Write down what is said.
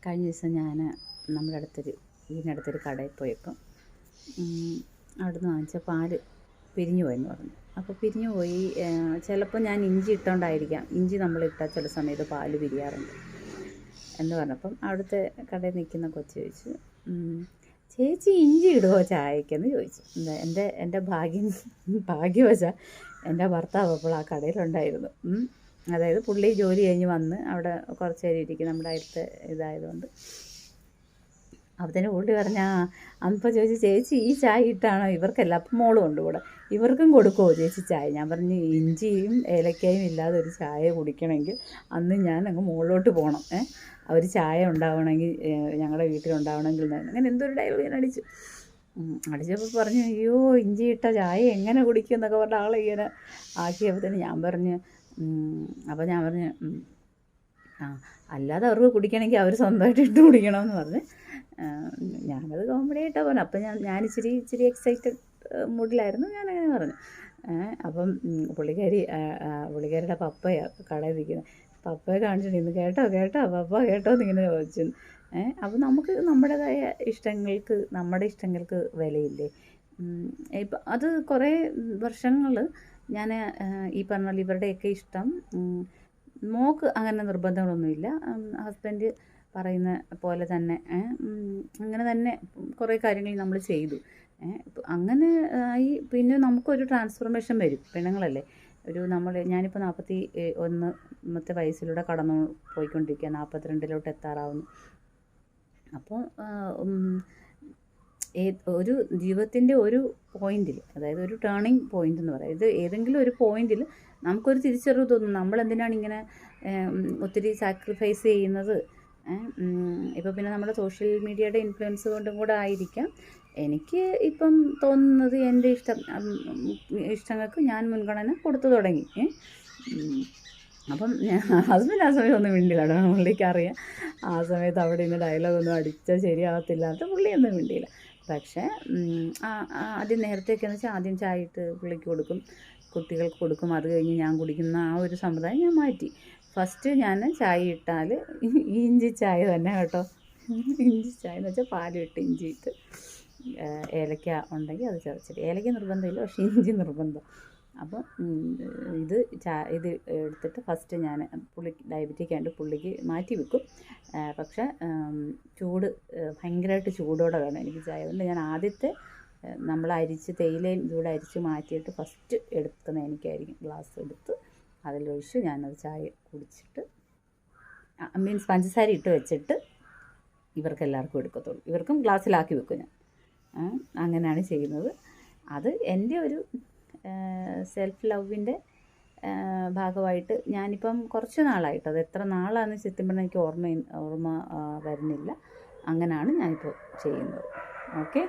കഴിഞ്ഞ ദിവസം ഞാൻ നമ്മുടെ വീടിനടുത്തൊരു കടയിൽ പോയപ്പം അവിടുന്ന് വാങ്ങിച്ച പാല് പിരിഞ്ഞു പോയെന്ന് പറഞ്ഞു. അപ്പോൾ പിരിഞ്ഞു പോയി, ചിലപ്പോൾ ഞാൻ ഇഞ്ചി ഇട്ടുകൊണ്ടായിരിക്കാം, ഇഞ്ചി നമ്മളിട്ടാൽ ചില സമയത്ത് പാല് പിരിയാറുണ്ട് എന്ന് പറഞ്ഞപ്പം അവിടുത്തെ കടയിൽ നിൽക്കുന്ന കൊച്ച് ചോദിച്ചു, ചേച്ചി ഇഞ്ചി ഇടുമോ ചായക്കെന്ന് ചോദിച്ചു. എൻ്റെ ഭാഗ്യവശാൽ എൻ്റെ ഭർത്താവ് അപ്പോൾ ആ കടയിലുണ്ടായിരുന്നു. അതായത് പുള്ളി ജോലി കഴിഞ്ഞ് വന്ന് അവിടെ കുറച്ച് നേരം ഇരിക്കും, നമ്മുടെ അടുത്ത് ഇതായതുകൊണ്ട്. അപ്പത്തിന് പുള്ളി പറഞ്ഞാൽ അപ്പോൾ ചോദിച്ചു, ചേച്ചി ഈ ചായ ഇട്ടാണോ ഇവർക്കല്ല, അപ്പം മോളും ഉണ്ട് കൂടെ, ഇവർക്കും കൊടുക്കുമോ ചേച്ചി ചായ? ഞാൻ പറഞ്ഞു, ഇഞ്ചിയും ഏലക്കായും ഇല്ലാതെ ഒരു ചായ കുടിക്കണമെങ്കിൽ അന്ന് ഞാൻ അങ്ങ് മുകളിലോട്ട് പോകണം, അവർ ചായ ഉണ്ടാവണമെങ്കിൽ ഞങ്ങളുടെ വീട്ടിലുണ്ടാവണമെങ്കിൽ. അങ്ങനെ എന്തൊരു ഡയലോഗ് ഞാൻ അടിച്ചപ്പോൾ പറഞ്ഞു, അയ്യോ ഇഞ്ചി ഇട്ട ചായ എങ്ങനെ കുടിക്കും എന്നൊക്കെ പറഞ്ഞ ആളിങ്ങനെ ആക്കിയപ്പോഴത്തേന് ഞാൻ പറഞ്ഞു അല്ലാതെ അവർക്ക് കുടിക്കണമെങ്കിൽ അവർ സ്വന്തമായിട്ട് ഇട്ട് കുടിക്കണമെന്ന് പറഞ്ഞ് ഞാനത് കോമഡി ആയിട്ടാണ് പറഞ്ഞു. അപ്പം ഞാൻ ഇച്ചിരി എക്സൈറ്റഡ് മൂഡിലായിരുന്നു, ഞാനങ്ങനെ പറഞ്ഞു. അപ്പം പുള്ളിക്കാരിയുടെ പപ്പയാണ് കടയിൽ ഇരിക്കുന്നത്. പപ്പയെ കാണിച്ചിട്ട് ഇന്ന് കേട്ടോ പപ്പ കേട്ടോ എന്നിങ്ങനെ ചോദിച്ചു. അപ്പോൾ നമുക്ക് നമ്മുടെ ഇഷ്ടങ്ങൾക്ക് വിലയില്ലേ? ഇപ്പം അത് കുറേ വർഷങ്ങൾ ഞാൻ ഈ പറഞ്ഞ ഇവരുടെയൊക്കെ ഇഷ്ടം, മോൾക്ക് അങ്ങനെ നിർബന്ധങ്ങളൊന്നുമില്ല, ഹസ്ബൻഡ് പറയുന്ന പോലെ തന്നെ അങ്ങനെ തന്നെ കുറേ കാര്യങ്ങൾ നമ്മൾ ചെയ്തു. അങ്ങനെ ആയി. പിന്നെ നമുക്കൊരു ട്രാൻസ്ഫോർമേഷൻ വരും, പെണ്ണുങ്ങളല്ലേ. ഞാനിപ്പോൾ 41 വയസ്സിലൂടെ കടന്നു പോയിക്കൊണ്ടിരിക്കുക, 42 എത്താറാവുന്നു. അപ്പോൾ ഒരു ജീവിതത്തിൻ്റെ ഒരു പോയിന്റിൽ, അതായത് ഒരു ടേണിംഗ് പോയിന്റ് എന്ന് പറയുന്നത്, ഇത് ഏതെങ്കിലും ഒരു പോയിന്റിൽ നമുക്കൊരു തിരിച്ചറിവ് തോന്നും, നമ്മളെന്തിനാണ് ഇങ്ങനെ ഒത്തിരി സാക്രിഫൈസ് ചെയ്യുന്നത്. ഇപ്പോൾ പിന്നെ നമ്മുടെ സോഷ്യൽ മീഡിയയുടെ ഇൻഫ്ലുവൻസ് കൊണ്ടും കൂടെ ആയിരിക്കാം, എനിക്ക് ഇപ്പം തോന്നുന്നത് എൻ്റെ ഇഷ്ടങ്ങൾക്ക് ഞാൻ മുൻഗണന കൊടുത്തു തുടങ്ങി. അപ്പം ഹസ്ബൻഡ് ആ സമയത്ത് ഒന്നും മിണ്ടില്ല, പുള്ളിക്കറിയാം ആ സമയത്ത് അവിടെ ഇന്ന് ഡയലോഗൊന്നും അടിച്ചാൽ ശരിയാകത്തില്ലാത്ത പുള്ളിയൊന്നും മിണ്ടിയില്ല. പക്ഷേ ആദ്യം നേരത്തെയൊക്കെയെന്ന് വെച്ചാൽ ആദ്യം ചായ ഇട്ട് പുള്ളിക്ക് കൊടുക്കും, കുട്ടികൾക്ക് കൊടുക്കും, അത് കഴിഞ്ഞ് ഞാൻ കുടിക്കുന്ന ആ ഒരു സമ്പ്രദായം ഞാൻ മാറ്റി. ഫസ്റ്റ് ഞാൻ ചായ ഇട്ടാൽ ഇഞ്ചി ചായ തന്നെ കേട്ടോ. ഇഞ്ചി ചായ എന്ന് വെച്ചാൽ പാലിട്ട് ഇഞ്ചി ഇട്ട്, ഏലക്ക ഉണ്ടെങ്കിൽ അത് ചതച്ചിട്ട്, ഏലക്ക നിർബന്ധമില്ല പക്ഷേ ഇഞ്ചി നിർബന്ധം. അപ്പം ഇത് എടുത്തിട്ട് ഫസ്റ്റ് ഞാൻ ഡയബറ്റിക് ആയിട്ട് പുള്ളിക്ക് മാറ്റി വെക്കും. പക്ഷേ ഭയങ്കരമായിട്ട് ചൂടോടെ വേണം എനിക്ക് ചായ. അതുകൊണ്ട് ഞാൻ ആദ്യത്തെ നമ്മൾ തേയിലയും ചൂട് അരിച്ച് മാറ്റിയിട്ട് ഫസ്റ്റ് എടുക്കുന്ന എനിക്കായിരിക്കും. ഗ്ലാസ് എടുത്ത് അതിലൊഴിച്ച് ഞാനത് ചായ കുടിച്ചിട്ട്, മീൻസ് പഞ്ചസാര ഇട്ട് വെച്ചിട്ട് ഇവർക്കെല്ലാവർക്കും എടുക്കത്തുള്ളൂ. ഇവർക്കും ഗ്ലാസ്സിലാക്കി വെക്കും ഞാൻ. അങ്ങനെയാണ് ചെയ്യുന്നത്. അത് എൻ്റെ ഒരു സെൽഫ് ലവിൻ്റെ ഭാഗമായിട്ട് ഞാനിപ്പം കുറച്ച് നാളായിട്ട്, അത് എത്ര നാളാണെന്ന് സത്യം പറഞ്ഞാൽ എനിക്ക് ഓർമ്മ വരുന്നില്ല, അങ്ങനെയാണ് ഞാനിപ്പോൾ ചെയ്യുന്നത്. ഓക്കെ.